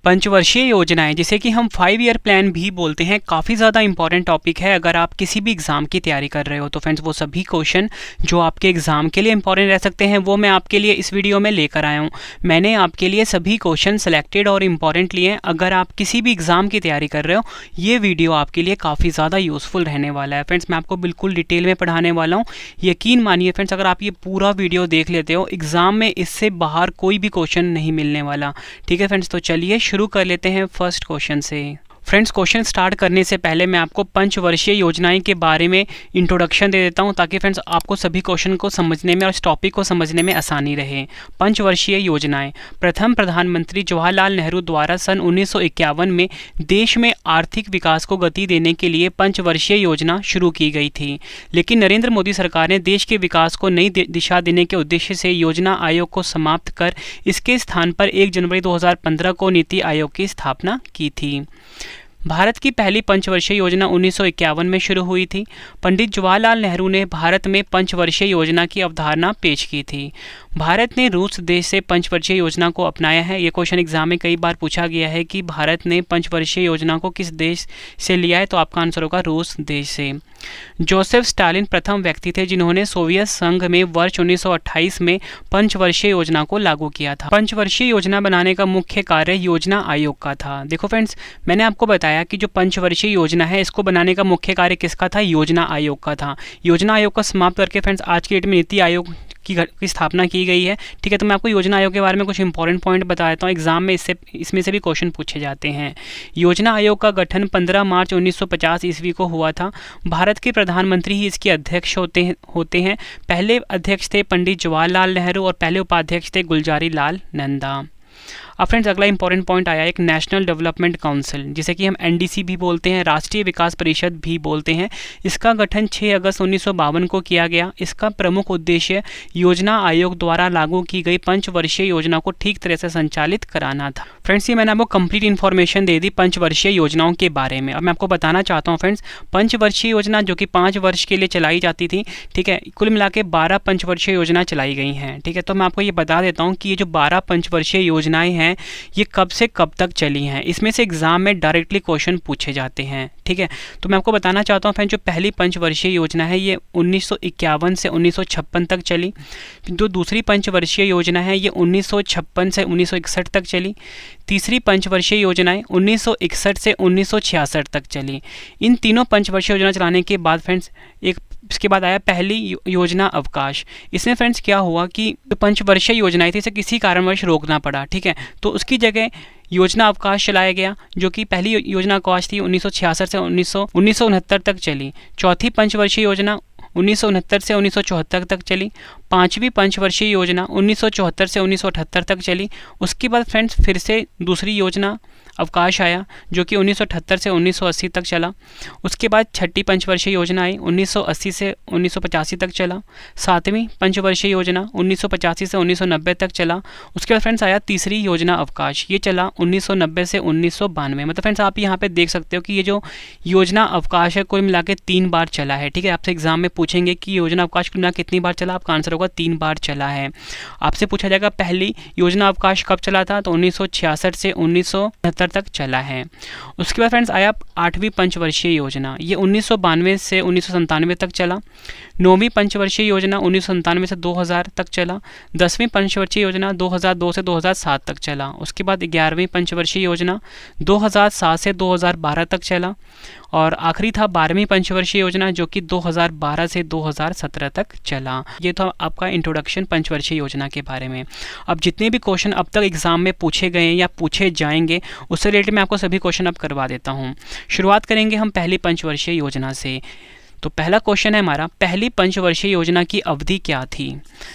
पंचवर्षीय योजनाएं, जिसे कि हम 5 ईयर प्लान भी बोलते हैं, काफ़ी ज़्यादा इंपॉर्टेंट टॉपिक है। अगर आप किसी भी एग्ज़ाम की तैयारी कर रहे हो तो फ्रेंड्स वो सभी क्वेश्चन जो आपके एग्ज़ाम के लिए इंपॉर्टेंट रह सकते हैं वो मैं आपके लिए इस वीडियो में लेकर आया हूँ। मैंने आपके लिए सभी क्वेश्चन सेलेक्टेड और इम्पॉर्टेंट लिए हैं। अगर आप किसी भी एग्ज़ाम की तैयारी कर रहे हो ये वीडियो आपके लिए काफ़ी ज़्यादा यूज़फुल रहने वाला है। फ्रेंड्स मैं आपको बिल्कुल डिटेल में पढ़ाने वाला हूँ, यकीन मानिए फ्रेंड्स। अगर आप ये पूरा वीडियो देख लेते हो एग्ज़ाम में इससे बाहर कोई भी क्वेश्चन नहीं मिलने वाला। ठीक है फ्रेंड्स, तो चलिए शुरू कर लेते हैं फर्स्ट क्वेश्चन से। फ्रेंड्स क्वेश्चन स्टार्ट करने से पहले मैं आपको पंचवर्षीय योजनाएं के बारे में इंट्रोडक्शन दे देता हूं, ताकि फ्रेंड्स आपको सभी क्वेश्चन को समझने में और इस टॉपिक को समझने में आसानी रहे। पंचवर्षीय योजनाएं प्रथम प्रधानमंत्री जवाहरलाल नेहरू द्वारा सन 1951 में देश में आर्थिक विकास को गति देने के लिए पंचवर्षीय योजना शुरू की गई थी। लेकिन नरेंद्र मोदी सरकार ने देश के विकास को नई दिशा देने के उद्देश्य से योजना आयोग को समाप्त कर इसके स्थान पर 1 जनवरी 2015 को नीति आयोग की स्थापना की थी। भारत की पहली पंचवर्षीय योजना 1951 में शुरू हुई थी। पंडित जवाहरलाल नेहरू ने भारत में पंचवर्षीय योजना की अवधारणा पेश की थी। भारत ने रूस देश से पंचवर्षीय योजना को अपनाया है। ये क्वेश्चन एग्जाम में कई बार पूछा गया है कि भारत ने पंचवर्षीय योजना को किस देश से लिया है, तो आपका आंसर होगा रूस देश से। जोसेफ स्टालिन प्रथम व्यक्ति थे जिन्होंने सोवियत संघ में वर्ष 1928 में पंचवर्षीय योजना को लागू किया था। पंचवर्षीय योजना बनाने का मुख्य कार्य योजना आयोग का था। देखो फ्रेंड्स, मैंने आपको बताया कि जो पंचवर्षीय योजना है इसको बनाने का मुख्य कार्य किसका था? योजना आयोग का था। योजना आयोग को समाप्त करके फ्रेंड्स आज की डेट में नीति आयोग की स्थापना की गई है। ठीक है, तो मैं आपको योजना आयोग के बारे में कुछ इंपॉर्टेंट पॉइंट बता देता हूँ, एग्जाम में इसमें से भी क्वेश्चन पूछे जाते हैं। योजना आयोग का गठन 15 मार्च 1950 ईस्वी को हुआ था। भारत के प्रधानमंत्री ही इसके अध्यक्ष होते हैं। पहले अध्यक्ष थे पंडित जवाहरलाल नेहरू और पहले उपाध्यक्ष थे गुलजारी लाल नंदा। अब फ्रेंड्स अगला इंपॉर्टेंट पॉइंट आया एक नेशनल डेवलपमेंट काउंसिल, जिसे कि हम एनडीसी भी बोलते हैं, राष्ट्रीय विकास परिषद भी बोलते हैं। इसका गठन 6 अगस्त 1952 को किया गया। इसका प्रमुख उद्देश्य योजना आयोग द्वारा लागू की गई पंचवर्षीय योजना को ठीक तरह से संचालित कराना था। फ्रेंड्स ये मैंने आपको कंप्लीट इन्फॉर्मेशन दे दी पंचवर्षीय योजनाओं के बारे में। अब मैं आपको बताना चाहता हूँ फ्रेंड्स, पंचवर्षीय योजना जो कि 5 वर्ष के लिए चलाई जाती थी, ठीक है, कुल मिला के 12 पंचवर्षीय योजना चलाई गई हैं। ठीक है, तो मैं आपको ये बता देता हूँ कि ये जो 12 पंचवर्षीय योजनाएं हैं ये कब से कब तक चली हैं। इसमें से एग्जाम में डायरेक्टली क्वेश्चन पूछे जाते हैं। ठीक है, तो मैं आपको बताना चाहता हूँ फ्रेंड, जो पहली पंचवर्षीय योजना है ये 1951 से 1956 तक चली। जो दूसरी पंचवर्षीय योजना है ये 1956 से 1961 तक चली। तीसरी पंचवर्षीय योजनाएं 1961 से 1966 तक चली। इन तीनों पंचवर्षीय योजना चलाने के बाद फ्रेंड्स इसके बाद आया पहली योजना अवकाश। इसमें फ्रेंड्स क्या हुआ कि जो पंचवर्षीय योजनाएं थी इसे किसी कारणवश रोकना पड़ा। ठीक है, तो उसकी जगह योजना अवकाश चलाया गया, जो कि पहली योजना अवकाश थी 1966 से 1969 तक चली। चौथी पंचवर्षीय योजना 1969 से 1974 तक चली। पांचवी पंचवर्षीय योजना 1974 से 1978 तक चली। उसके बाद फ्रेंड्स फिर से दूसरी योजना अवकाश आया जो कि 1978 से 1980 तक चला। उसके बाद छठी पंचवर्षीय योजना आई 1980 से 1985 तक चला। सातवीं पंचवर्षीय योजना 1985 से 1990 तक चला। उसके बाद फ्रेंड्स आया तीसरी योजना अवकाश, ये चला 1990 से 1992। मतलब फ्रेंड्स आप यहाँ पे देख सकते हो कि ये जो योजना अवकाश है कुल मिला के 3 बार चला है। ठीक है, आपसे एग्जाम में पूछेंगे कि योजना अवकाश कुल मिला कितनी बार चला, आपका आंसर होगा 3 बार चला है। आपसे पूछा जाएगा पहली योजना अवकाश कब चला था, तो 1966 से 1969 तक चला है। उसके बाद फ्रेंड्स आया 8वीं पंचवर्षीय योजना, ये 1992 से 1997 तक चला। 9वीं पंचवर्षीय योजना 1997 से 2000 तक चला। 10वीं पंचवर्षीय योजना 2002 से 2007 तक चला। उसके बाद 11वीं पंचवर्षीय योजना 2007 से 2012 तक चला। और आखिरी था 12वीं पंचवर्षीय योजना जो कि 2012 से 2017 तक चला। ये तो आपका इंट्रोडक्शन पंचवर्षीय योजना के बारे में। अब जितने भी क्वेश्चन अब तक एग्जाम में पूछे गए हैं या पूछे जाएंगे उससे रिलेटेड मैं आपको सभी क्वेश्चन अब करवा देता हूँ। शुरुआत करेंगे हम पहली पंचवर्षीय योजना से। तो पहला क्वेश्चन है हमारा, पहली पंचवर्षीय योजना की अवधि क्या थी?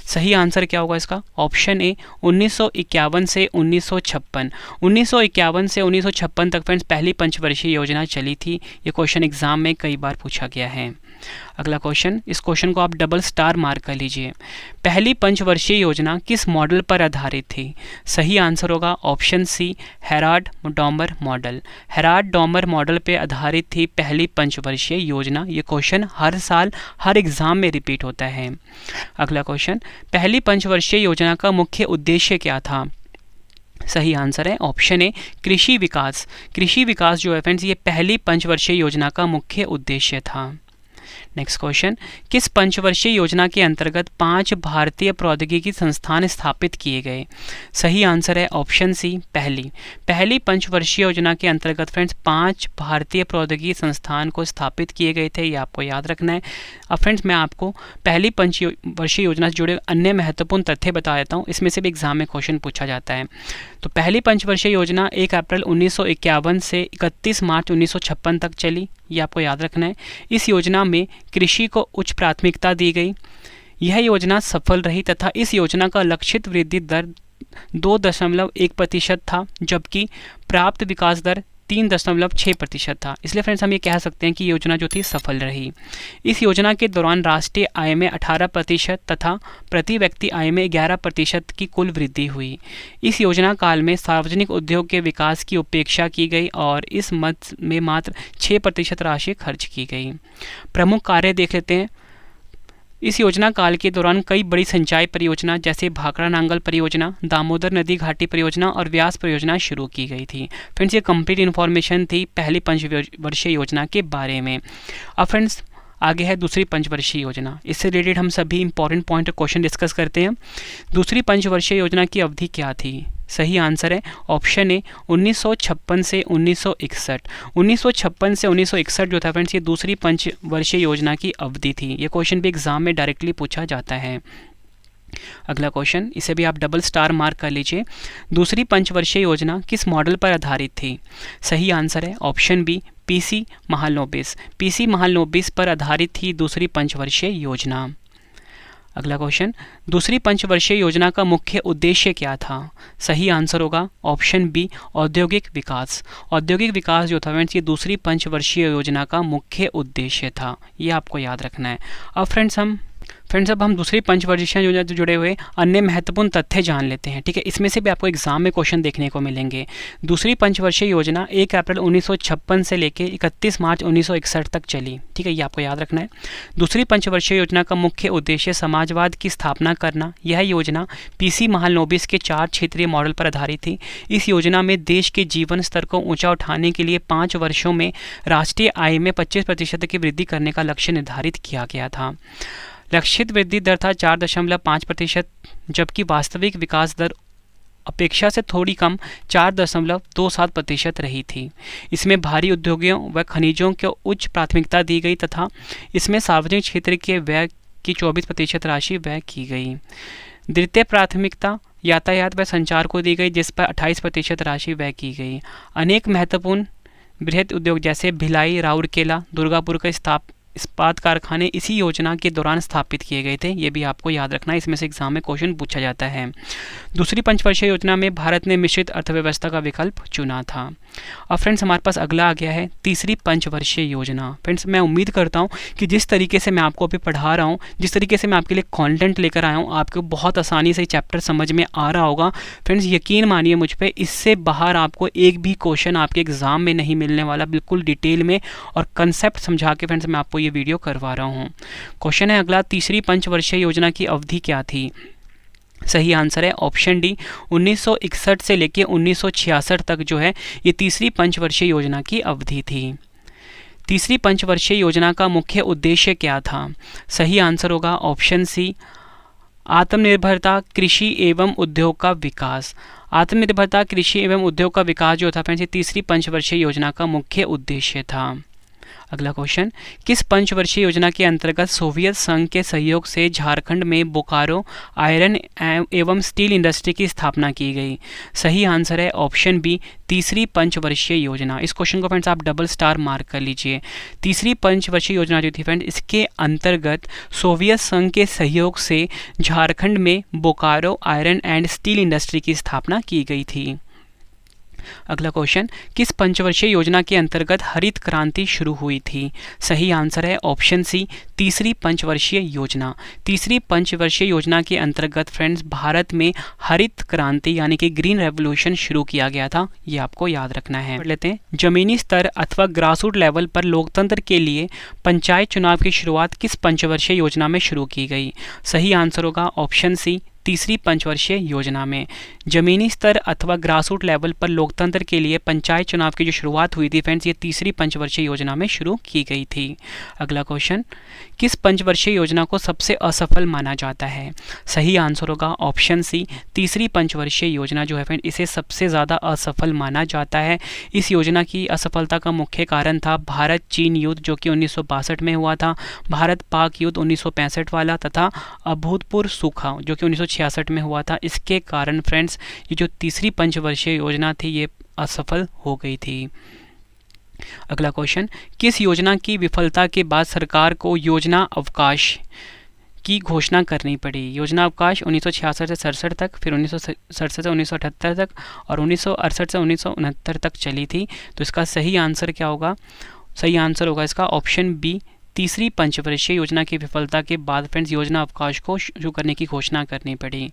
सही आंसर क्या होगा इसका? ऑप्शन ए 1951 से 1956। 1951 से 1956 तक फ्रेंड्स पहली पंचवर्षीय योजना चली थी। ये क्वेश्चन एग्जाम में कई बार पूछा गया है। अगला क्वेश्चन, इस क्वेश्चन को आप डबल स्टार मार्क कर लीजिए। पहली पंचवर्षीय योजना किस मॉडल पर आधारित थी? सही आंसर होगा option C Harrod Domar model. Harrod Domar model पे आधारित थी पहली पंचवर्षीय योजना। ये क्वेश्चन हर साल हर एग्जाम में रिपीट होता है। अगला क्वेश्चन, पहली पंचवर्षीय योजना का मुख्य उद्देश्य क्या था? सही आंसर है ऑप्शन ए कृषि विकास। कृषि विकास जो है फ्रेंड्स ये पहली पंचवर्षीय योजना का मुख्य उद्देश्य था। नेक्स्ट क्वेश्चन, किस पंचवर्षीय योजना के अंतर्गत 5 भारतीय प्रौद्योगिकी संस्थान स्थापित किए गए? सही आंसर है ऑप्शन सी पहली पंचवर्षीय योजना के अंतर्गत फ्रेंड्स 5 भारतीय प्रौद्योगिकी संस्थान को स्थापित किए गए थे, ये आपको याद रखना है। अब फ्रेंड्स मैं आपको पहली पंचवर्षीय योजना से जुड़े अन्य महत्वपूर्ण तथ्य बता देता हूँ, इसमें से भी एग्जाम में क्वेश्चन पूछा जाता है। तो पहली पंचवर्षीय योजना 1 अप्रैल 1951 से 31 मार्च 1956 तक चली, ये आपको याद रखना है। इस योजना में कृषि को उच्च प्राथमिकता दी गई। यह योजना सफल रही तथा इस योजना का लक्षित वृद्धि दर 2.1% था, जबकि प्राप्त विकास दर 3.6% था। इसलिए फ्रेंड्स हम ये कह सकते हैं कि योजना जो थी सफल रही। इस योजना के दौरान राष्ट्रीय आय में 18% तथा प्रति व्यक्ति आय में 11% की कुल वृद्धि हुई। इस योजना काल में सार्वजनिक उद्योग के विकास की उपेक्षा की गई और इस मद में मात्र 6% राशि खर्च की गई। प्रमुख कार्य देख लेते हैं। इस योजना काल के दौरान कई बड़ी सिंचाई परियोजना जैसे भाखड़ा नांगल परियोजना, दामोदर नदी घाटी परियोजना और व्यास परियोजना शुरू की गई थी। फ्रेंड्स ये कंप्लीट इन्फॉर्मेशन थी पहली पंचवर्षीय योजना के बारे में। अब फ्रेंड्स आगे है दूसरी पंचवर्षीय योजना। इससे रिलेटेड हम सभी इंपॉर्टेंट पॉइंट और क्वेश्चन डिस्कस करते हैं। दूसरी पंचवर्षीय योजना की अवधि क्या थी? सही आंसर है ऑप्शन ए 1956 से 1961। 1956 से 1961 जो था फ्रेंड्स ये दूसरी पंचवर्षीय योजना की अवधि थी। ये क्वेश्चन भी एग्जाम में डायरेक्टली पूछा जाता है। अगला क्वेश्चन, इसे भी आप डबल स्टार मार्क कर लीजिए। दूसरी पंचवर्षीय योजना किस मॉडल पर आधारित थी? सही आंसर है option B PC Mahalanobis. PC Mahalanobis पर आधारित थी दूसरी पंचवर्षीय योजना। अगला क्वेश्चन, दूसरी पंचवर्षीय योजना का मुख्य उद्देश्य क्या था? सही आंसर होगा ऑप्शन बी औद्योगिक विकास। औद्योगिक विकास जो था फ्रेंड्स ये दूसरी पंचवर्षीय योजना का मुख्य उद्देश्य था, ये आपको याद रखना है। अब फ्रेंड्स अब हम दूसरी पंचवर्षीय योजना से जुड़े हुए अन्य महत्वपूर्ण तथ्य जान लेते हैं। ठीक है, इसमें से भी आपको एग्जाम में क्वेश्चन देखने को मिलेंगे। दूसरी पंचवर्षीय योजना 1 अप्रैल 1956 से लेकर 31 मार्च 1961 तक चली। ठीक है, ये आपको याद रखना है। दूसरी पंचवर्षीय योजना का मुख्य उद्देश्य समाजवाद की स्थापना करना। यह योजना पीसी महालनोबिस के 4 क्षेत्रीय मॉडल पर आधारित थी। इस योजना में देश के जीवन स्तर को ऊंचा उठाने के लिए 5 वर्षों में राष्ट्रीय आय में 25% की वृद्धि करने का लक्ष्य निर्धारित किया गया था। लक्षित वृद्धि दर था 4.5%, जबकि वास्तविक विकास दर अपेक्षा से थोड़ी कम 4.27% रही थी। इसमें भारी उद्योगों व खनिजों को उच्च प्राथमिकता दी गई तथा इसमें सार्वजनिक क्षेत्र के व्यय की 24% राशि व्यय की गई। द्वितीय प्राथमिकता यातायात व संचार को दी गई, जिस पर 28% राशि व्यय की गई। अनेक महत्वपूर्ण बृहद उद्योग जैसे भिलाई, राउरकेला, दुर्गापुर का इस्पात कारखाने इसी योजना के दौरान स्थापित किए गए थे। ये भी आपको याद रखना है, इसमें से एग्जाम में क्वेश्चन पूछा जाता है। दूसरी पंचवर्षीय योजना में भारत ने मिश्रित अर्थव्यवस्था का विकल्प चुना था। अब फ्रेंड्स हमारे पास अगला आ गया है तीसरी पंचवर्षीय योजना। फ्रेंड्स मैं उम्मीद करता हूँ कि जिस तरीके से मैं आपको अभी पढ़ा रहा हूँ, जिस तरीके से मैं आपके लिए कंटेंट लेकर आया हूँ, आपको बहुत आसानी से चैप्टर समझ में आ रहा होगा। फ्रेंड्स यकीन मानिए मुझ पर, इससे बाहर आपको एक भी क्वेश्चन आपके एग्जाम में नहीं मिलने वाला, बिल्कुल डिटेल में और कंसेप्ट समझा के फ्रेंड्स मैं आपको ये वीडियो करवा रहा हूँ। क्वेश्चन है अगला, तीसरी पंचवर्षीय योजना की अवधि क्या थी? सही आंसर है ऑप्शन डी 1961 से लेकर 1966 तक जो है ये तीसरी पंचवर्षीय योजना की अवधि थी। तीसरी पंचवर्षीय योजना का मुख्य उद्देश्य क्या था? सही आंसर होगा ऑप्शन सी आत्मनिर्भरता कृषि एवं उद्योग का विकास। आत्मनिर्भरता कृषि एवं उद्योग का विकास जो था फ्रेंड्स ये तीसरी पंचवर्षीय योजना का मुख्य उद्देश्य था। अगला क्वेश्चन, किस पंचवर्षीय योजना के अंतर्गत सोवियत संघ के सहयोग से झारखंड में बोकारो आयरन एवं स्टील इंडस्ट्री की स्थापना की गई? सही आंसर है ऑप्शन बी तीसरी पंचवर्षीय योजना। इस क्वेश्चन को फ्रेंड्स आप डबल स्टार मार्क कर लीजिए। तीसरी पंचवर्षीय योजना जो थी फ्रेंड्स इसके अंतर्गत सोवियत संघ के सहयोग से झारखंड में Bokaro iron and steel industry की स्थापना की गई थी। अगला क्वेश्चन, किस पंचवर्षीय योजना के अंतर्गत हरित क्रांति शुरू हुई थी? सही आंसर है ऑप्शन सी तीसरी पंचवर्षीय योजना। तीसरी पंचवर्षीय योजना के अंतर्गत फ्रेंड्स भारत में हरित क्रांति यानी कि ग्रीन रेवोल्यूशन शुरू किया गया था, ये आपको याद रखना है। पढ़ लेते हैं, जमीनी स्तर अथवा ग्रासरूट लेवल पर लोकतंत्र के लिए पंचायत चुनाव की शुरुआत किस पंचवर्षीय योजना में शुरू की गई? सही आंसर होगा ऑप्शन सी तीसरी पंचवर्षीय योजना में। जमीनी स्तर अथवा ग्रासरूट लेवल पर लोकतंत्र के लिए पंचायत चुनाव की जो शुरुआत हुई थी फ्रेंड्स, ये तीसरी पंचवर्षीय योजना में शुरू की गई थी। अगला क्वेश्चन, किस पंचवर्षीय योजना को सबसे असफल माना जाता है? सही आंसर होगा ऑप्शन सी, तीसरी पंचवर्षीय योजना जो है फ्रेंड, इसे सबसे ज़्यादा असफल माना जाता है। इस योजना की असफलता का मुख्य कारण था भारत चीन युद्ध जो कि 1962 में हुआ था, भारत पाक युद्ध 1965 वाला, तथा अभूतपूर्व सूखा जो कि 1966 में हुआ था। इसके कारण फ्रेंड्स ये जो तीसरी पंचवर्षीय योजना थी ये असफल हो गई थी। अगला क्वेश्चन, किस योजना की विफलता के बाद सरकार को योजना अवकाश की घोषणा करनी पड़ी? योजना अवकाश 1966 से 67 तक, फिर 1967 से 1978 तक और 1968 से 1969 तक चली थी। तो इसका सही आंसर क्या होगा? सही आंसर होगा इसका ऑप्शन बी, तीसरी पंचवर्षीय योजना की विफलता के बाद फ्रेंड्स योजना अवकाश को शुरू करने की घोषणा करनी पड़ी।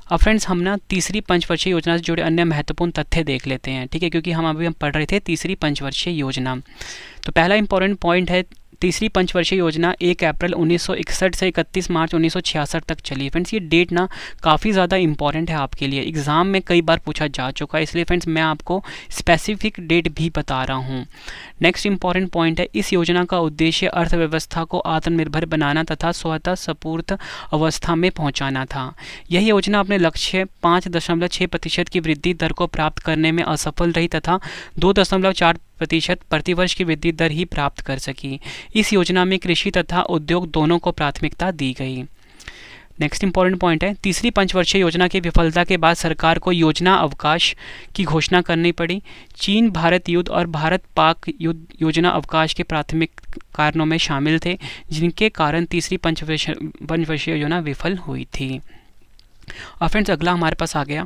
अब फ्रेंड्स हम ना तीसरी पंचवर्षीय योजना से जुड़े अन्य महत्वपूर्ण तथ्य देख लेते हैं, ठीक है, क्योंकि हम पढ़ रहे थे तीसरी पंचवर्षीय योजना। तो पहला इंपॉर्टेंट पॉइंट है, तीसरी पंचवर्षीय योजना 1 अप्रैल 1961 से 31 मार्च 1966 तक चली। फ्रेंड्स ये डेट ना काफ़ी ज़्यादा इंपॉर्टेंट है आपके लिए, एग्जाम में कई बार पूछा जा चुका है, इसलिए फ्रेंड्स मैं आपको स्पेसिफिक डेट भी बता रहा हूँ। नेक्स्ट इंपॉर्टेंट पॉइंट है, इस योजना का उद्देश्य अर्थव्यवस्था को आत्मनिर्भर बनाना तथा स्वतः स्फूर्त अवस्था में पहुँचाना था। यह योजना अपने लक्ष्य 5.6% की वृद्धि दर को प्राप्त करने में असफल रही तथा 2.4% प्रतिवर्ष की वृद्धि दर ही प्राप्त कर सकी। इस योजना में कृषि तथा उद्योग दोनों को प्राथमिकता दी गई। नेक्स्ट इंपॉर्टेंट पॉइंट है, तीसरी पंचवर्षीय योजना की विफलता के बाद सरकार को योजना अवकाश की घोषणा करनी पड़ी। चीन भारत युद्ध और भारत पाक युद्ध योजना अवकाश के प्राथमिक कारणों में शामिल थे, जिनके कारण तीसरी पंचवर्षीय योजना विफल हुई थी। और फ्रेंड्स अगला हमारे पास आ गया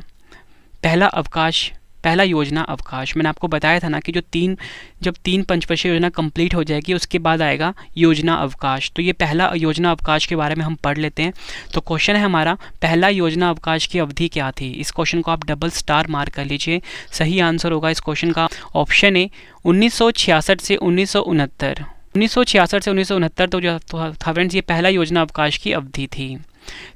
पहला योजना अवकाश। मैंने आपको बताया था ना कि जब तीन पंचवर्षीय योजना कंप्लीट हो जाएगी उसके बाद आएगा योजना अवकाश। तो ये पहला योजना अवकाश के बारे में हम पढ़ लेते हैं। तो क्वेश्चन है हमारा, पहला योजना अवकाश की अवधि क्या थी? इस क्वेश्चन को आप डबल स्टार मार्क कर लीजिए। सही आंसर होगा इस क्वेश्चन का ऑप्शन ए, 1966 से 1969। 1966 से 1969 तो जो था फ्रेंड्स ये पहला योजना अवकाश की अवधि थी।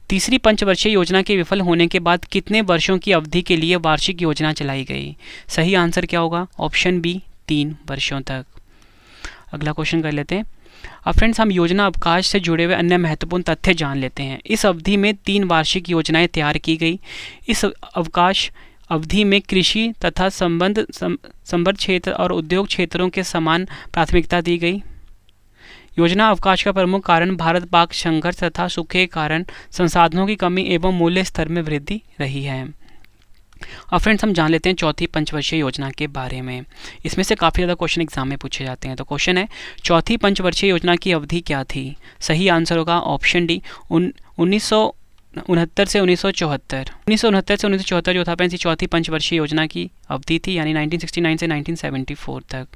तीसरी पंचवर्षीय योजना के विफल होने के बाद कितने वर्षों की अवधि के लिए वार्षिक योजना चलाई गई? सही आंसर क्या होगा? ऑप्शन बी, 3 वर्षों तक। अगला क्वेश्चन कर लेते हैं। अब फ्रेंड्स हम योजना अवकाश से जुड़े हुए अन्य महत्वपूर्ण तथ्य जान लेते हैं। इस अवधि में 3 वार्षिक योजनाएं तैयार की गई। इस अवकाश अवधि में कृषि तथा संबद्ध क्षेत्र और उद्योग क्षेत्रों के समान प्राथमिकता दी गई। योजना अवकाश का प्रमुख कारण भारत पाक संघर्ष तथा सूखे के कारण संसाधनों की कमी एवं मूल्य स्तर में वृद्धि रही है। अब फ्रेंड्स हम जान लेते हैं चौथी पंचवर्षीय योजना के बारे में। इसमें से काफ़ी ज़्यादा क्वेश्चन एग्जाम में पूछे जाते हैं। तो क्वेश्चन है, चौथी पंचवर्षीय योजना की अवधि क्या थी? सही आंसर होगा ऑप्शन डी, 1969 से 1974। 1969 से 1974 जो था फ्रेंड्स चौथी पंचवर्षीय योजना की अवधि थी, यानी 1969 से 1974 तक।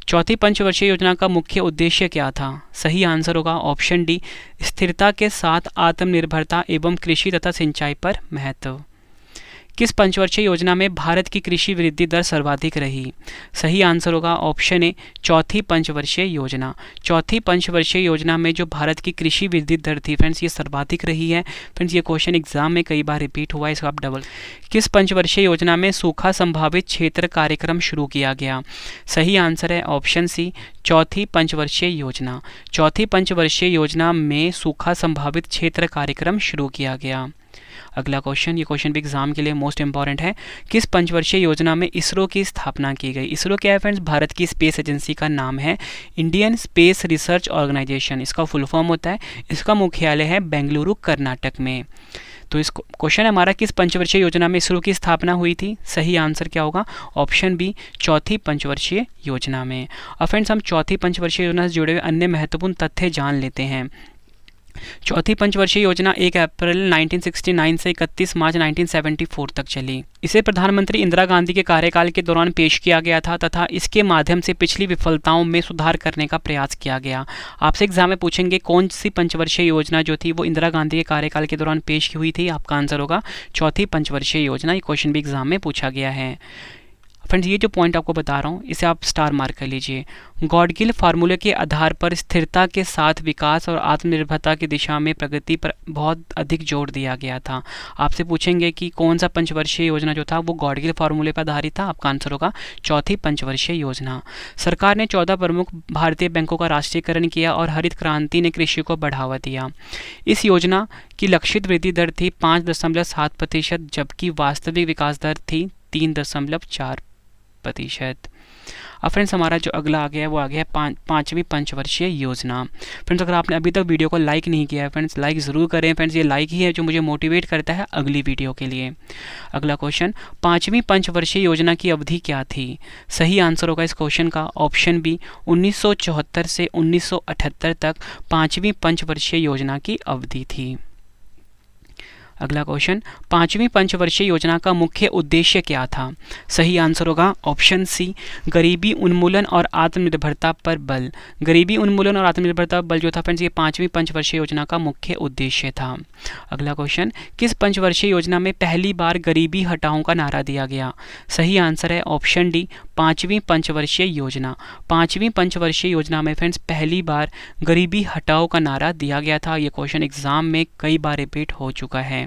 चौथी पंचवर्षीय योजना का मुख्य उद्देश्य क्या था? सही आंसर होगा ऑप्शन डी, स्थिरता के साथ आत्मनिर्भरता एवं कृषि तथा सिंचाई पर महत्व। किस पंचवर्षीय योजना में भारत की कृषि वृद्धि दर सर्वाधिक रही? सही आंसर होगा ऑप्शन ए, चौथी पंचवर्षीय योजना। चौथी पंचवर्षीय योजना में जो भारत की कृषि वृद्धि दर थी फ्रेंड्स ये सर्वाधिक रही है। फ्रेंड्स ये क्वेश्चन एग्जाम में कई बार रिपीट हुआ है, इसको आप डबल। किस पंचवर्षीय योजना में सूखा संभावित क्षेत्र कार्यक्रम शुरू किया गया? सही आंसर है ऑप्शन सी, चौथी पंचवर्षीय योजना। चौथी पंचवर्षीय योजना में सूखा संभावित क्षेत्र कार्यक्रम शुरू किया गया। अगला क्वेश्चन, ये क्वेश्चन भी एग्जाम के लिए मोस्ट इंपॉर्टेंट है। किस पंचवर्षीय योजना में इसरो की स्थापना की गई? इसरो क्या है फ्रेंड्स? भारत की स्पेस एजेंसी का नाम है इंडियन स्पेस रिसर्च ऑर्गेनाइजेशन, इसका फुल फॉर्म होता है। इसका मुख्यालय है बेंगलुरु कर्नाटक में। तो इस क्वेश्चन है हमारा, किस पंचवर्षीय योजना में इसरो की स्थापना हुई थी? सही आंसर क्या होगा? ऑप्शन बी, चौथी पंचवर्षीय योजना में। और फ्रेंड्स हम चौथी पंचवर्षीय योजना से जुड़े हुए अन्य महत्वपूर्ण तथ्य जान लेते हैं। चौथी पंचवर्षीय योजना 1 अप्रैल 1969 से 31 मार्च 1974 तक चली। इसे प्रधानमंत्री इंदिरा गांधी के कार्यकाल के दौरान पेश किया गया था तथा इसके माध्यम से पिछली विफलताओं में सुधार करने का प्रयास किया गया। आपसे एग्जाम में पूछेंगे कौन सी पंचवर्षीय योजना जो थी वो इंदिरा गांधी के कार्यकाल के दौरान पेश की हुई थी? आपका आंसर होगा चौथी पंचवर्षीय योजना। ये क्वेश्चन भी एग्जाम में पूछा गया है। फ्रेंड्स ये जो पॉइंट आपको बता रहा हूँ इसे आप स्टार मार्क कर लीजिए। गॉडगिल फार्मूले के आधार पर स्थिरता के साथ विकास और आत्मनिर्भरता की दिशा में प्रगति पर बहुत अधिक जोर दिया गया था। आपसे पूछेंगे कि कौन सा पंचवर्षीय योजना जो था वो गॉडगिल फार्मूले पर आधारित था, आपका आंसर होगा चौथी पंचवर्षीय योजना। सरकार ने 14 प्रमुख भारतीय बैंकों का राष्ट्रीयकरण किया और हरित क्रांति ने कृषि को बढ़ावा दिया। इस योजना की लक्षित वृद्धि दर थी 5.7%, जबकि वास्तविक विकास दर थी 3.4%। अब फ्रेंड्स हमारा जो अगला आ गया है वो आ गया है पाँचवीं पंचवर्षीय योजना। फ्रेंड्स अगर आपने अभी तक वीडियो को लाइक नहीं किया है फ्रेंड्स, लाइक ज़रूर करें फ्रेंड्स, ये लाइक ही है जो मुझे मोटिवेट करता है अगली वीडियो के लिए। अगला क्वेश्चन, पाँचवीं पंचवर्षीय योजना की अवधि क्या थी? सही आंसर होगा इस क्वेश्चन का ऑप्शन बी, 1974 से 1978 तक पाँचवीं पंचवर्षीय योजना की अवधि थी। अगला क्वेश्चन, पाँचवीं पंचवर्षीय योजना का मुख्य उद्देश्य क्या था? सही आंसर होगा ऑप्शन सी, गरीबी उन्मूलन और आत्मनिर्भरता पर बल। गरीबी उन्मूलन और आत्मनिर्भरता पर बल जो था फ्रेंड्स ये पाँचवीं पंचवर्षीय योजना का मुख्य उद्देश्य था। अगला क्वेश्चन, किस पंचवर्षीय योजना में पहली बार गरीबी हटाओ का नारा दिया गया? सही आंसर है ऑप्शन डी, पाँचवीं पंचवर्षीय योजना। पाँचवीं पंचवर्षीय योजना में फ्रेंड्स पहली बार गरीबी हटाओ का नारा दिया गया था। ये क्वेश्चन एग्जाम में कई बार रिपीट हो चुका है।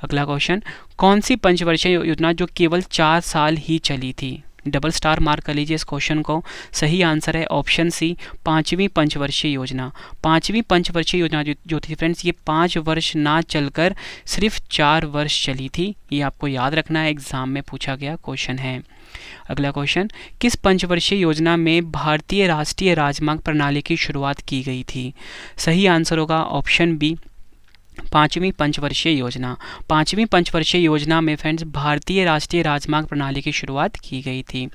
अगला क्वेश्चन, कौन सी पंचवर्षीय योजना जो केवल 4 साल ही चली थी? डबल स्टार मार्क कर लीजिए इस क्वेश्चन को। सही आंसर है ऑप्शन सी, पाँचवीं पंचवर्षीय योजना। पाँचवीं पंचवर्षीय योजना जो थी फ्रेंड्स ये 5 वर्ष ना चलकर सिर्फ 4 वर्ष चली थी। ये आपको याद रखना है, एग्जाम में पूछा गया क्वेश्चन है। अगला क्वेश्चन, किस पंचवर्षीय योजना में भारतीय राष्ट्रीय राजमार्ग प्रणाली की शुरुआत की गई थी? सही आंसर होगा ऑप्शन बी, पाँचवीं पंचवर्षीय योजना। पाँचवीं पंचवर्षीय योजना में फ्रेंड्स भारतीय राष्ट्रीय राजमार्ग प्रणाली की शुरुआत की गई थी।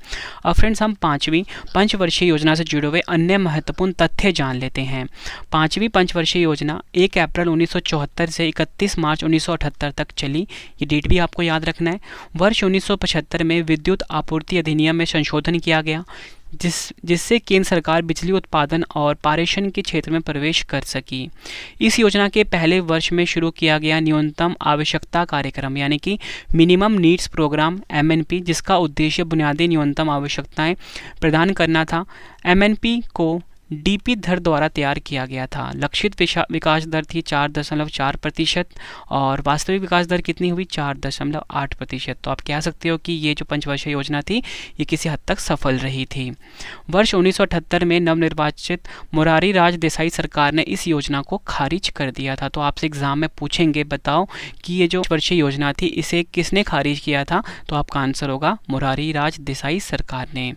अब फ्रेंड्स हम पाँचवीं पंचवर्षीय योजना से जुड़े हुए अन्य महत्वपूर्ण तथ्य जान लेते हैं। पाँचवीं पंचवर्षीय योजना 1 अप्रैल 1974 से 31 मार्च 1978 तक चली। ये डेट भी आपको याद रखना है। वर्ष 1975 में विद्युत आपूर्ति अधिनियम में संशोधन किया गया जिससे केंद्र सरकार बिजली उत्पादन और पारेषण के क्षेत्र में प्रवेश कर सकी। इस योजना के पहले वर्ष में शुरू किया गया न्यूनतम आवश्यकता कार्यक्रम यानी कि मिनिमम नीड्स प्रोग्राम MNP, जिसका उद्देश्य बुनियादी न्यूनतम आवश्यकताएं प्रदान करना था। MNP को DP दर द्वारा तैयार किया गया था। लक्षित विकास दर थी 4.4% और वास्तविक विकास दर कितनी हुई? 4.8%। तो आप कह सकते हो कि ये जो पंचवर्षीय योजना थी ये किसी हद तक सफल रही थी। वर्ष 1978 में नवनिर्वाचित मोरारी राज देसाई सरकार ने इस योजना को खारिज कर दिया था। तो आपसे एग्जाम में पूछेंगे बताओ कि ये जो पंचवर्षीय योजना थी इसे किसने खारिज किया था? तो आपका आंसर होगा मोरारी राज देसाई सरकार ने।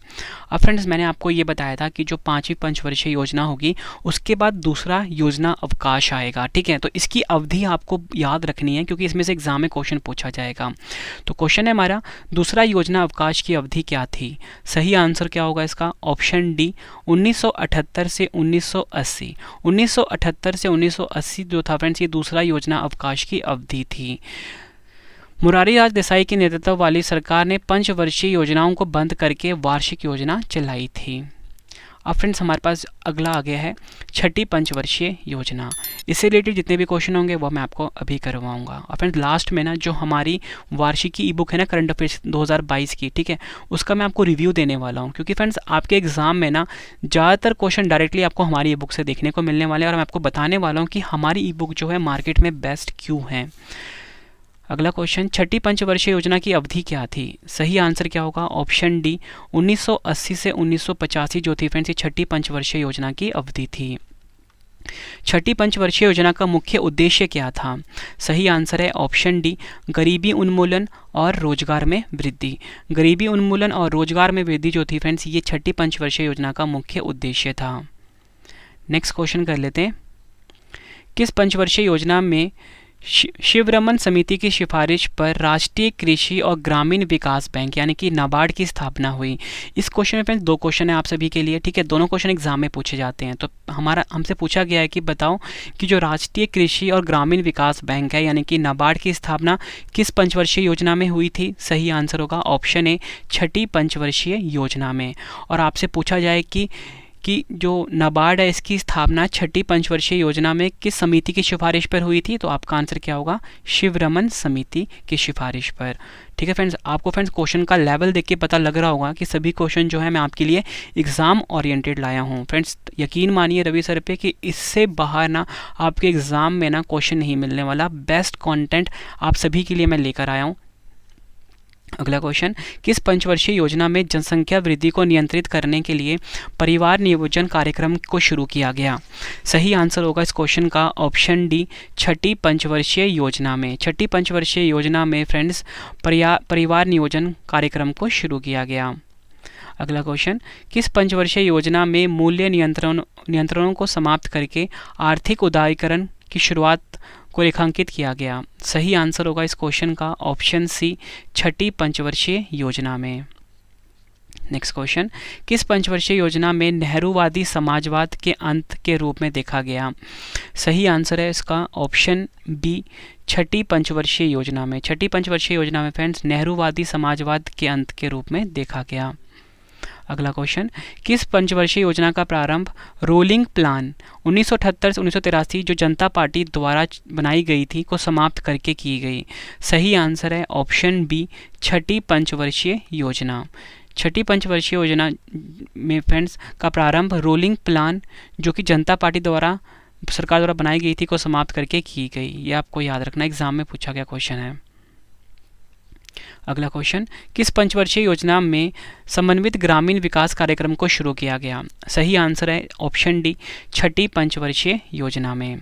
अब फ्रेंड्स मैंने आपको ये बताया था कि जो पाँचवीं पंचवर्षीय योजना होगी उसके बाद दूसरा योजना अवकाश आएगा। ठीक है, तो इसकी अवधि आपको याद रखनी है क्योंकि इसमें से एग्जाम में क्वेश्चन पूछा जाएगा। तो क्वेश्चन है हमारा, दूसरा योजना अवकाश की अवधि क्या थी? सही आंसर क्या होगा इसका? ऑप्शन डी, 1978 से 1980। 1978 से 1980 जो था फ्रेंड्स ये दूसरा योजना अवकाश की अवधि थी। मोरारी राज देसाई के नेतृत्व वाली सरकार ने पंचवर्षीय योजनाओं को बंद करके वार्षिक योजना चलाई थी। अब फ्रेंड्स हमारे पास अगला आ गया है छठी पंचवर्षीय योजना। इससे रिलेटेड जितने भी क्वेश्चन होंगे वो मैं आपको अभी करवाऊंगा। और फ्रेंड्स लास्ट में ना जो हमारी वार्षिकी ई बुक है ना करंट अफेयर्स 2022 की, ठीक है, उसका मैं आपको रिव्यू देने वाला हूँ क्योंकि फ्रेंड्स आपके एग्जाम में ना ज़्यादातर क्वेश्चन डायरेक्टली आपको हमारी ई बुक से देखने को मिलने वाले हैं और मैं आपको बताने वाला हूँ कि हमारी ई बुक जो है मार्केट में बेस्ट क्यों है। अगला क्वेश्चन, छठी पंचवर्षीय योजना की अवधि क्या थी? सही आंसर क्या होगा? ऑप्शन डी, 1980 से 1985 जो थी फ्रेंड्स ये छठी पंचवर्षीय योजना की अवधि थी। छठी पंचवर्षीय योजना का मुख्य उद्देश्य क्या था? सही आंसर है ऑप्शन डी, गरीबी उन्मूलन और रोजगार में वृद्धि। गरीबी उन्मूलन और रोजगार में वृद्धि जो थी फ्रेंड्स ये छठी पंचवर्षीय योजना का मुख्य उद्देश्य था। नेक्स्ट क्वेश्चन कर लेते हैं, किस पंचवर्षीय योजना में शिवरमन समिति की सिफारिश पर राष्ट्रीय कृषि और ग्रामीण विकास बैंक यानी कि नाबार्ड की स्थापना हुई? इस क्वेश्चन में फ्रेंड्स 2 क्वेश्चन है आप सभी के लिए, ठीक है, दोनों क्वेश्चन एग्जाम में पूछे जाते हैं। तो हमसे पूछा गया है कि बताओ कि जो राष्ट्रीय कृषि और ग्रामीण विकास बैंक है यानी कि नाबार्ड की स्थापना किस पंचवर्षीय योजना में हुई थी? सही आंसर होगा ऑप्शन ए, छठी पंचवर्षीय योजना में। और आपसे पूछा जाए कि कि जो नाबार्ड है इसकी स्थापना छठी पंचवर्षीय योजना में किस समिति की सिफारिश पर हुई थी? तो आपका आंसर क्या होगा? शिवरमन समिति की सिफारिश पर। ठीक है फ्रेंड्स, आपको फ्रेंड्स क्वेश्चन का लेवल देख के पता लग रहा होगा कि सभी क्वेश्चन जो है मैं आपके लिए एग्ज़ाम ओरिएंटेड लाया हूँ। फ्रेंड्स यकीन मानिए रवि सर पे कि इससे बाहर ना आपके एग्ज़ाम में ना क्वेश्चन नहीं मिलने वाला। बेस्ट कंटेंट आप सभी के लिए मैं लेकर आया हूँ। अगला क्वेश्चन, किस पंचवर्षीय योजना में जनसंख्या वृद्धि को नियंत्रित करने के लिए परिवार नियोजन कार्यक्रम को शुरू किया गया? सही आंसर होगा इस क्वेश्चन का ऑप्शन डी, छठी पंचवर्षीय योजना में। छठी पंचवर्षीय योजना में फ्रेंड्स परिवार नियोजन कार्यक्रम को शुरू किया गया। अगला क्वेश्चन, किस पंचवर्षीय योजना में मूल्य नियंत्रणों को समाप्त करके आर्थिक उदारीकरण की शुरुआत को रेखांकित किया गया? सही आंसर होगा इस क्वेश्चन का ऑप्शन सी, छठी पंचवर्षीय योजना में। नेक्स्ट क्वेश्चन, किस पंचवर्षीय योजना में नेहरूवादी समाजवाद के अंत के रूप में देखा गया? सही आंसर है इसका ऑप्शन बी, छठी पंचवर्षीय योजना में। छठी पंचवर्षीय योजना में फ्रेंड्स नेहरूवादी समाजवाद के अंत के रूप में देखा गया। अगला क्वेश्चन, किस पंचवर्षीय योजना का प्रारंभ रोलिंग प्लान 1978 से 1983 जो जनता पार्टी द्वारा बनाई गई थी को समाप्त करके की गई? सही आंसर है ऑप्शन बी, छठी पंचवर्षीय योजना। छठी पंचवर्षीय योजना में फ्रेंड्स का प्रारंभ रोलिंग प्लान जो कि जनता पार्टी द्वारा सरकार द्वारा बनाई गई थी को समाप्त करके की गई। ये आपको याद रखना, एग्जाम में पूछा गया क्वेश्चन है। अगला क्वेश्चन, किस पंचवर्षीय योजना में समन्वित ग्रामीण विकास कार्यक्रम को शुरू किया गया? सही आंसर है ऑप्शन डी, छठी पंचवर्षीय योजना में।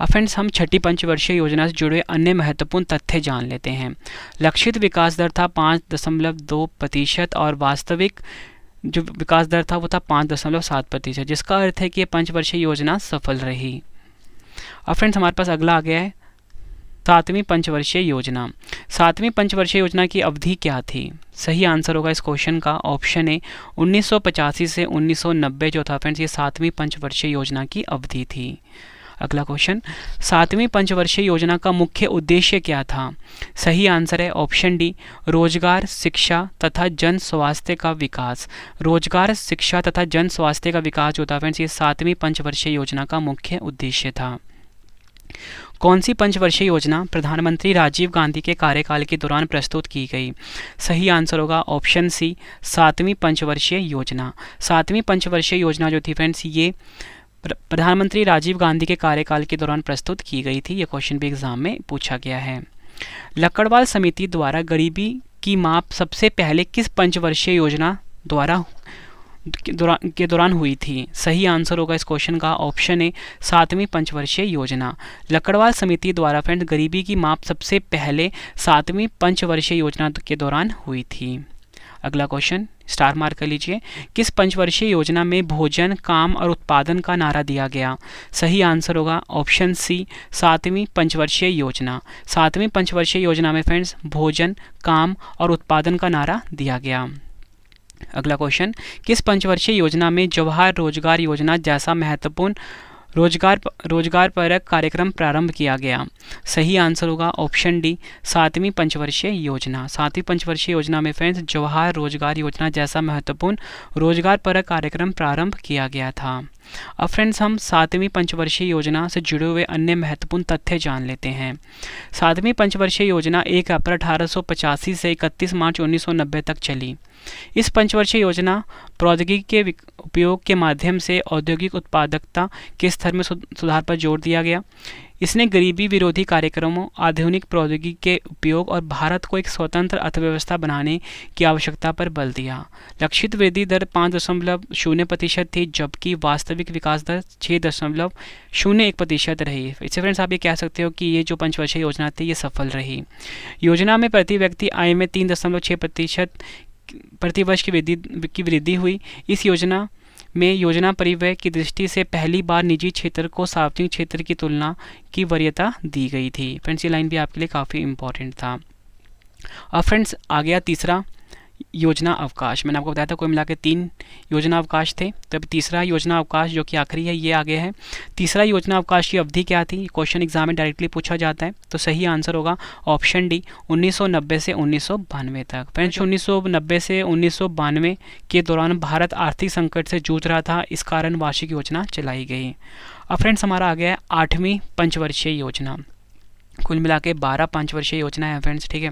अब फ्रेंड्स हम छठी पंचवर्षीय योजना से जुड़े अन्य महत्वपूर्ण तथ्य जान लेते हैं। लक्षित विकास दर था 5.2% और वास्तविक जो विकास दर था वो था 5.7%, जिसका अर्थ है कि ये पंचवर्षीय योजना सफल रही। अब फ्रेंड्स हमारे पास अगला आ गया है सातवीं पंचवर्षीय योजना। सातवीं पंचवर्षीय योजना की अवधि क्या थी? सही आंसर होगा इस क्वेश्चन का ऑप्शन ए, 1985 से 1990 जो था फ्रेंड्स ये सातवीं पंचवर्षीय योजना की अवधि थी। अगला क्वेश्चन, सातवीं पंचवर्षीय योजना का मुख्य उद्देश्य क्या था? सही आंसर है ऑप्शन डी, रोजगार, शिक्षा तथा जन स्वास्थ्य का विकास। रोजगार, शिक्षा तथा जन स्वास्थ्य का विकास जो था फ्रेंड्स ये सातवीं पंचवर्षीय योजना का मुख्य उद्देश्य था। कौन सी पंचवर्षीय योजना प्रधानमंत्री राजीव गांधी के कार्यकाल के दौरान प्रस्तुत की गई? सही आंसर होगा ऑप्शन सी, सातवीं पंचवर्षीय योजना। सातवीं पंचवर्षीय योजना जो थी फ्रेंड्स ये प्रधानमंत्री राजीव गांधी के कार्यकाल के दौरान प्रस्तुत की गई थी। ये क्वेश्चन भी एग्जाम में पूछा गया है। लकड़वाल समिति द्वारा गरीबी की माप सबसे पहले किस पंचवर्षीय योजना के दौरान हुई थी? सही आंसर होगा इस क्वेश्चन का ऑप्शन ए, सातवीं पंचवर्षीय योजना। लकड़वाल समिति द्वारा फ्रेंड्स गरीबी की माप सबसे पहले सातवीं पंचवर्षीय योजना के दौरान हुई थी। अगला क्वेश्चन स्टार मार्क कर लीजिए, किस पंचवर्षीय योजना में भोजन, काम और उत्पादन का नारा दिया गया? सही आंसर होगा ऑप्शन सी, सातवीं पंचवर्षीय योजना। सातवीं पंचवर्षीय योजना में फ्रेंड्स भोजन, काम और उत्पादन का नारा दिया गया। अगला क्वेश्चन, किस पंचवर्षीय योजना में जवाहर रोजगार योजना जैसा महत्वपूर्ण रोजगार परक कार्यक्रम प्रारंभ किया गया? सही आंसर होगा ऑप्शन डी, सातवीं पंचवर्षीय योजना। सातवीं पंचवर्षीय योजना में फ्रेंड्स जवाहर रोजगार योजना जैसा महत्वपूर्ण रोजगार परक कार्यक्रम प्रारंभ किया गया था। अब फ्रेंड्स हम सातवीं पंचवर्षीय योजना से जुड़े हुए अन्य महत्वपूर्ण तथ्य जान लेते हैं। सातवीं पंचवर्षीय योजना 1 अप्रैल 1885 से 31 मार्च 1990 तक चली। इस पंचवर्षीय योजना प्रौद्योगिकी के उपयोग के माध्यम से औद्योगिक उत्पादकता के स्तर में सुधार पर जोर दिया गया। इसने गरीबी विरोधी कार्यक्रमों, आधुनिक प्रौद्योगिकी के उपयोग और भारत को एक स्वतंत्र अर्थव्यवस्था बनाने की आवश्यकता पर बल दिया। लक्षित वृद्धि दर 5.0% थी, जबकि वास्तविक विकास दर 6.01% रही। इससे फ्रेंड्स आप ये कह सकते हो कि ये जो पंचवर्षीय योजना थी ये सफल रही। योजना में प्रति व्यक्ति आय में 3.6% प्रतिवर्ष की वृद्धि हुई। इस योजना में योजना परिव्यय की दृष्टि से पहली बार निजी क्षेत्र को सार्वजनिक क्षेत्र की तुलना की वरीयता दी गई थी। फ्रेंड्स ये लाइन भी आपके लिए काफ़ी इंपॉर्टेंट था। अब फ्रेंड्स आ गया तीसरा, योजना अवकाश, मैंने आपको बताया था कुल मिला के 3 योजना अवकाश थे, तब तीसरा योजना अवकाश जो कि आखिरी है ये आ गया है। तीसरा योजना अवकाश की अवधि क्या थी, क्वेश्चन एग्जाम में डायरेक्टली पूछा जाता है, तो सही आंसर होगा ऑप्शन डी 1990 से 1992 तक। फ्रेंड्स 1990 से 1992 के दौरान भारत आर्थिक संकट से जूझ रहा था, इस कारण वार्षिक योजना चलाई गई। अब फ्रेंड्स हमारा आ गया है 8वीं पंचवर्षीय योजना। कुल मिला के 12 पंचवर्षीय योजना है फ्रेंड्स, ठीक है।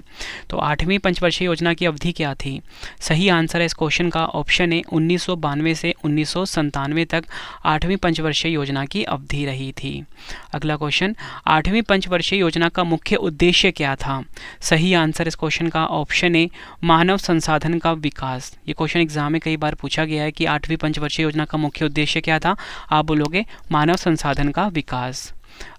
तो 8वीं पंचवर्षीय योजना की अवधि क्या थी, सही आंसर है इस क्वेश्चन का ऑप्शन ए 1992 से 1997 तक 8वीं पंचवर्षीय योजना की अवधि रही थी। अगला क्वेश्चन, 8वीं पंचवर्षीय योजना का मुख्य उद्देश्य क्या था, सही आंसर इस क्वेश्चन का ऑप्शन ए मानव संसाधन का विकास। ये क्वेश्चन एग्जाम में कई बार पूछा गया है कि 8वीं पंचवर्षीय योजना का मुख्य उद्देश्य क्या था, आप बोलोगे मानव संसाधन का विकास।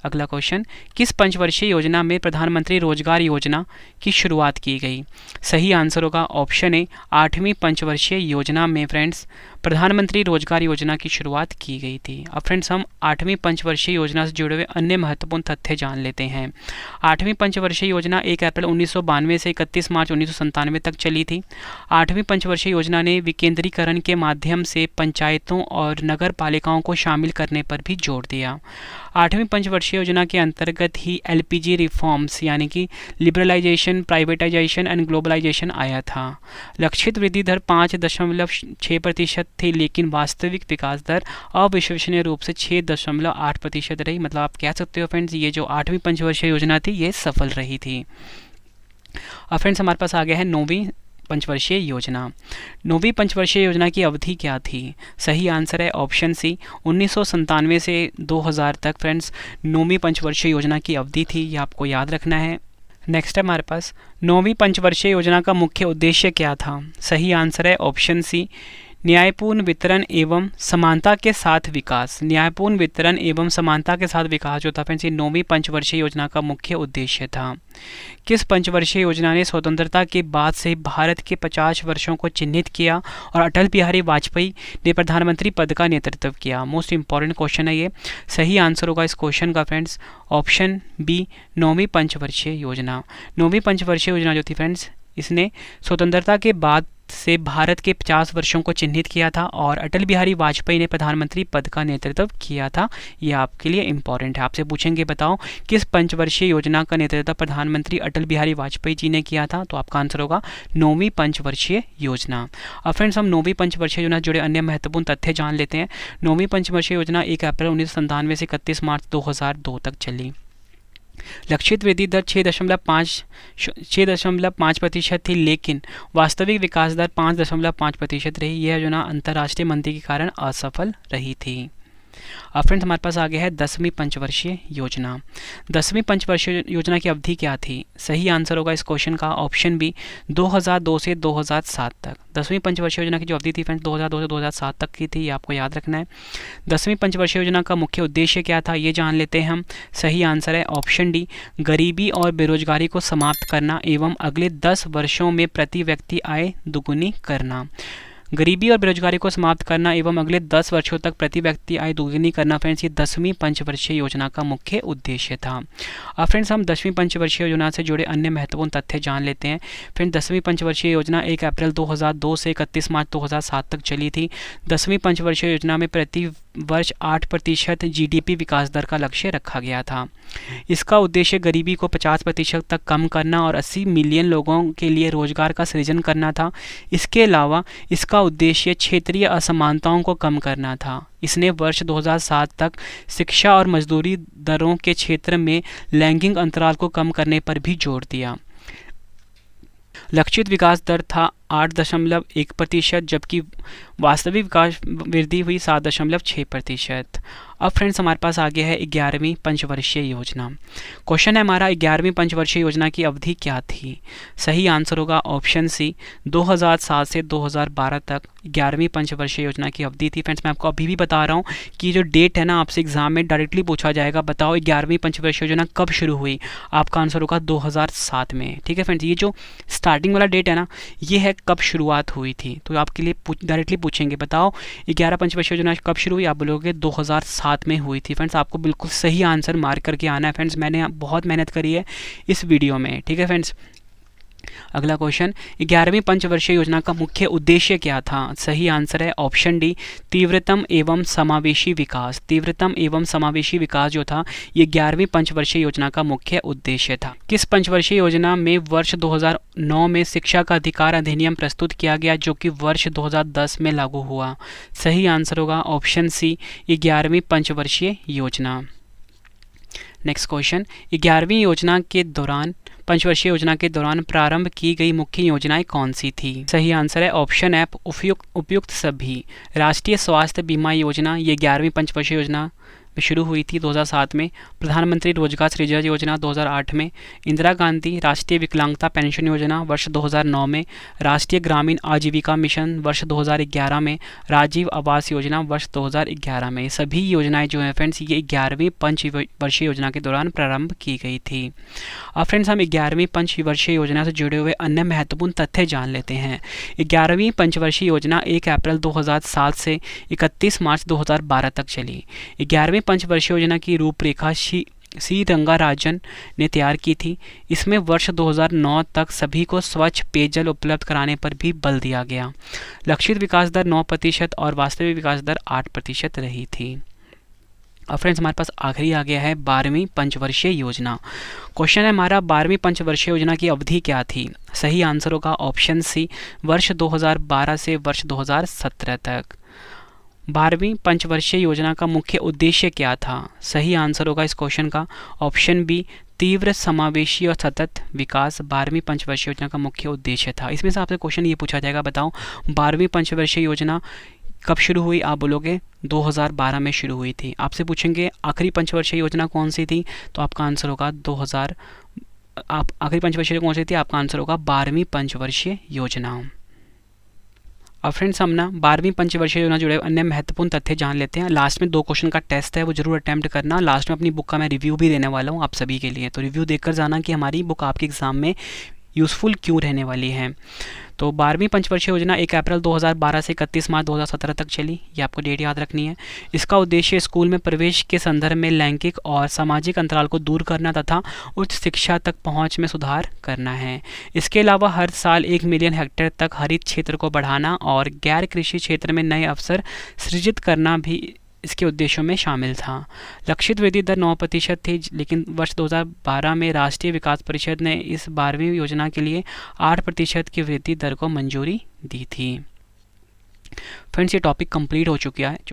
अगला क्वेश्चन, किस पंचवर्षीय योजना में प्रधानमंत्री रोजगार योजना की शुरुआत की गई, सही आंसर होगा ऑप्शन ए 8वीं पंचवर्षीय योजना में फ्रेंड्स प्रधानमंत्री रोजगार योजना की शुरुआत की गई थी। अब फ्रेंड्स हम 8वीं पंचवर्षीय योजना से जुड़े हुए अन्य महत्वपूर्ण तथ्य जान लेते हैं। 8वीं पंचवर्षीय योजना 1 अप्रैल 1992 से 31 मार्च 1997 तक चली थी। 8वीं पंचवर्षीय योजना ने विकेंद्रीकरण के माध्यम से पंचायतों और नगर पालिकाओं को शामिल करने पर भी जोर दिया। 8वीं पंचवर्षीय योजना के अंतर्गत ही LPG रिफॉर्म्स यानी कि लिबरलाइजेशन, प्राइवेटाइजेशन एंड ग्लोबलाइजेशन आया था। लक्षित वृद्धि दर 5.6% थी, लेकिन वास्तविक विकास दर अविश्वसनीय रूप से 6.8% रही। मतलब आप कह सकते हो फ्रेंड्स ये जो 8वीं पंचवर्षीय योजना थी ये सफल रही थी। अब फ्रेंड्स हमारे पास आ गया है 9वीं पंचवर्षीय योजना। 9वीं पंचवर्षीय योजना की अवधि क्या थी, सही आंसर है ऑप्शन सी 1997 से 2000 तक फ्रेंड्स 9वीं पंचवर्षीय योजना की अवधि थी, ये आपको याद रखना है। नेक्स्ट है हमारे पास 9वीं पंचवर्षीय योजना का मुख्य उद्देश्य क्या था, सही आंसर है ऑप्शन सी न्यायपूर्ण वितरण एवं समानता के साथ विकास। न्यायपूर्ण वितरण एवं समानता के साथ विकास जो था फ्रेंड्स ये 9वीं पंचवर्षीय योजना का मुख्य उद्देश्य था। किस पंचवर्षीय योजना ने स्वतंत्रता के बाद से भारत के 50 वर्षों को चिन्हित किया और अटल बिहारी वाजपेयी ने प्रधानमंत्री पद का नेतृत्व किया। मोस्ट इंपॉर्टेंट क्वेश्चन है ये, सही आंसर होगा इस क्वेश्चन का फ्रेंड्स ऑप्शन बी 9वीं पंचवर्षीय योजना। 9वीं पंचवर्षीय योजना जो थी फ्रेंड्स इसने स्वतंत्रता के बाद से भारत के 50 वर्षों को चिन्हित किया था और अटल बिहारी वाजपेयी ने प्रधानमंत्री पद का नेतृत्व किया था। ये आपके लिए इंपॉर्टेंट है, आपसे पूछेंगे बताओ किस पंचवर्षीय योजना का नेतृत्व प्रधानमंत्री अटल बिहारी वाजपेयी जी ने किया था, तो आपका आंसर होगा 9वीं पंचवर्षीय योजना। अब फ्रेंड्स हम 9वीं पंचवर्षीय योजना से जुड़े अन्य महत्वपूर्ण तथ्य जान लेते हैं। 9वीं पंचवर्षीय योजना 1 अप्रैल 1997 से 31 मार्च 2002 तक चली। लक्षित वृद्धि दर 6.5% थी, लेकिन वास्तविक विकास दर 5.5% रही। यह योजना अंतर्राष्ट्रीय मंदी के कारण असफल रही थी। अब फ्रेंड्स हमारे पास आ गया है 10वीं पंचवर्षीय योजना। 10वीं पंचवर्षीय योजना की अवधि क्या थी, सही आंसर होगा इस क्वेश्चन का ऑप्शन बी 2002 से 2007 तक। 10वीं पंचवर्षीय योजना की जो अवधि थी फ्रेंड्स 2002 से 2007 तक की थी, ये आपको याद रखना है। 10वीं पंचवर्षीय योजना का मुख्य उद्देश्य क्या था ये जान लेते हैं हम। सही आंसर है ऑप्शन डी गरीबी और बेरोजगारी को समाप्त करना एवं अगले 10 वर्षों में प्रति व्यक्ति आय दुगुनी करना। गरीबी और बेरोजगारी को समाप्त करना एवं अगले 10 वर्षों तक प्रति व्यक्ति आय दोगुनी करना फ्रेंड्स ये 10वीं पंचवर्षीय योजना का मुख्य उद्देश्य था। अब फ्रेंड्स हम 10वीं पंचवर्षीय योजना से जुड़े अन्य महत्वपूर्ण तथ्य जान लेते हैं। फ्रेंड्स 10वीं पंचवर्षीय योजना 1 अप्रैल 2002 से 31 मार्च 2007 तक चली थी। 10वीं पंचवर्षीय योजना में प्रति वर्ष 8% GDP विकास दर का लक्ष्य रखा गया था। इसका उद्देश्य गरीबी को 50% तक कम करना और 80 मिलियन लोगों के लिए रोजगार का सृजन करना था। इसके अलावा इसका उद्देश्य क्षेत्रीय असमानताओं को कम करना था। इसने वर्ष 2007 तक शिक्षा और मजदूरी दरों के क्षेत्र में लैंगिक अंतराल को कम करने पर भी जोर दिया। लक्षित विकास दर था 8.1%, जबकि वास्तविक विकास वृद्धि हुई 7.6%। अब फ्रेंड्स हमारे पास आ गया है 11वीं पंचवर्षीय योजना। क्वेश्चन है हमारा 11वीं पंचवर्षीय योजना की अवधि क्या थी, सही आंसर होगा ऑप्शन सी 2007 से 2012 तक 11वीं पंचवर्षीय योजना की अवधि थी। फ्रेंड्स मैं आपको अभी भी बता रहा हूँ कि जो डेट है ना आपसे एग्जाम में डायरेक्टली पूछा जाएगा, बताओ 11वीं पंचवर्षीय योजना कब शुरू हुई, आपका आंसर होगा 2007 में। ठीक है फ्रेंड्स, ये जो स्टार्टिंग वाला डेट है ना ये है कब शुरुआत हुई थी, तो आपके लिए डायरेक्टली पूछेंगे बताओ 11 पंचवर्षीय योजना कब शुरू हुई, आप बोलोगे 2007 में हुई थी। फ्रेंड्स आपको बिल्कुल सही आंसर मार्क करके आना है। फ्रेंड्स मैंने बहुत मेहनत करी है इस वीडियो में, ठीक है फ्रेंड्स। अगला क्वेश्चन, 11वीं पंचवर्षीय योजना का मुख्य उद्देश्य क्या था? सही आंसर है ऑप्शन डी, तीव्रतम एवं समावेशी विकास। तीव्रतम एवं समावेशी विकास जो था ये 11वीं पंचवर्षीय योजना का मुख्य उद्देश्य था। किस पंचवर्षीय योजना में वर्ष 2009 में शिक्षा का अधिकार अधिनियम प्रस्तुत किया गया, जो कि वर्ष 2010 में लागू हुआ? सही आंसर होगा ऑप्शन सी, 11वीं पंचवर्षीय योजना। नेक्स्ट क्वेश्चन, 11वीं योजना के दौरान पंचवर्षीय योजना के दौरान प्रारंभ की गई मुख्य योजनाएं कौन सी थी? सही आंसर है ऑप्शन एफ, उपयुक्त सभी। राष्ट्रीय स्वास्थ्य बीमा योजना ये 11वीं पंचवर्षीय योजना में शुरू हुई थी 2007 में। प्रधानमंत्री रोजगार सृजन योजना 2008 में। इंदिरा गांधी राष्ट्रीय विकलांगता पेंशन योजना वर्ष 2009 में। राष्ट्रीय ग्रामीण आजीविका मिशन वर्ष 2011 में। राजीव आवास योजना वर्ष 2011 में। सभी योजनाएं जो हैं फ्रेंड्स ये 11वीं पंचवर्षीय योजना के दौरान प्रारंभ की गई थी। अब फ्रेंड्स हम 11वीं पंचवर्षीय योजना से जुड़े हुए अन्य महत्वपूर्ण तथ्य जान लेते हैं। 11वीं पंचवर्षीय योजना 1 अप्रैल 2007 से 31 मार्च 2012 तक चली। 11वीं पंचवर्षीय योजना की रूपरेखा सी रंगाराजन ने तैयार की थी। इसमें वर्ष 2009 तक सभी को स्वच्छ पेयजल उपलब्ध कराने पर भी बल दिया गया। लक्षित विकास दर 9% और वास्तविक विकास दर 8% रही थी। अब फ्रेंड्स हमारे पास आखिरी आ गया है 12वीं पंचवर्षीय योजना। क्वेश्चन है हमारा 12वीं पंचवर्षीय योजना की अवधि क्या थी? सही आंसर होगा ऑप्शन सी, वर्ष 2012 से वर्ष 2017 तक। 12वीं पंचवर्षीय योजना का मुख्य उद्देश्य क्या था? सही आंसर होगा इस क्वेश्चन का ऑप्शन बी, तीव्र समावेशी और सतत विकास 12वीं पंचवर्षीय योजना का मुख्य उद्देश्य था। इसमें से आपसे क्वेश्चन ये पूछा जाएगा, बताओ 12वीं पंचवर्षीय योजना कब शुरू हुई? आप बोलोगे 2012 में शुरू हुई थी। आपसे पूछेंगे आखिरी पंचवर्षीय योजना कौन सी थी, तो आपका आंसर होगा आखिरी पंचवर्षीय कौन सी थी? आपका आंसर होगा 12वीं पंचवर्षीय योजना। अब फ्रेंड्स हम ना 12वीं पंचवर्षीय योजना जुड़े अन्य महत्वपूर्ण तथ्य जान लेते हैं। लास्ट में 2 क्वेश्चन का टेस्ट है, वो जरूर अटेम्प्ट करना। लास्ट में अपनी बुक का मैं रिव्यू भी देने वाला हूँ आप सभी के लिए, तो रिव्यू देखकर जाना कि हमारी बुक आपके एग्जाम में यूज़फुल क्यों रहने वाली है। तो 12वीं पंचवर्षीय योजना 1 अप्रैल 2012 से 31 मार्च 2017 तक चली, ये आपको डेट याद रखनी है। इसका उद्देश्य स्कूल में प्रवेश के संदर्भ में लैंगिक और सामाजिक अंतराल को दूर करना तथा उच्च शिक्षा तक पहुंच में सुधार करना है। इसके अलावा हर साल 1 मिलियन हेक्टेयर तक हरित क्षेत्र को बढ़ाना और गैर कृषि क्षेत्र में नए अवसर सृजित करना भी इसके उद्देश्यों में शामिल था। लक्षित वृद्धि दर 9% थी, लेकिन वर्ष 2012 में राष्ट्रीय विकास परिषद ने इस 12वीं योजना के लिए 8% की वृद्धि दर को मंजूरी दी थी। फ्रेंड्स ये टॉपिक कंप्लीट हो चुका है।